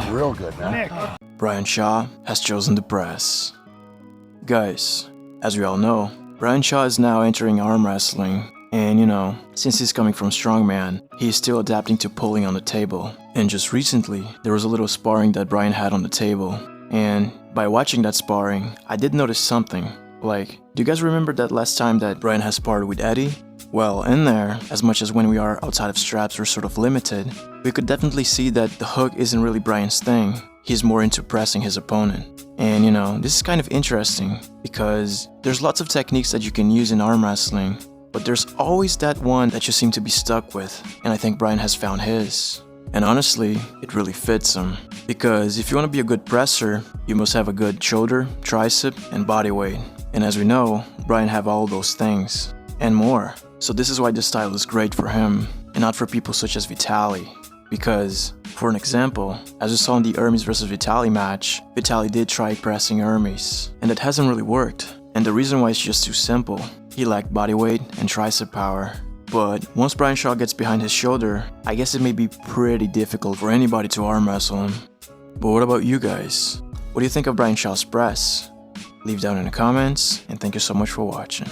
Real good, man. Nick. Brian Shaw has chosen the press. Guys, as we all know, Brian Shaw is now entering arm wrestling, and since he's coming from strongman, he's still adapting to pulling on the table. And just recently, there was a little sparring that Brian had on the table, and by watching that sparring, I did notice something. Like, do you guys remember that last time that Brian has sparred with Eddie? Well, in there, as much as when we are outside of straps we're sort of limited, we could definitely see that the hook isn't really Brian's thing. He's more into pressing his opponent. And this is kind of interesting because there's lots of techniques that you can use in arm wrestling, but there's always that one that you seem to be stuck with, and I think Brian has found his. And honestly, it really fits him. Because if you want to be a good presser, you must have a good shoulder, tricep, and body weight. And as we know, Brian have all those things, and more. So this is why this style is great for him, and not for people such as Vitali. Because, for an example, as we saw in the Hermes vs Vitali match, Vitali did try pressing Hermes, and it hasn't really worked. And the reason why is just too simple. He lacked body weight and tricep power. But once Brian Shaw gets behind his shoulder, I guess it may be pretty difficult for anybody to arm wrestle him. But what about you guys? What do you think of Brian Shaw's press? Leave down in the comments, and thank you so much for watching.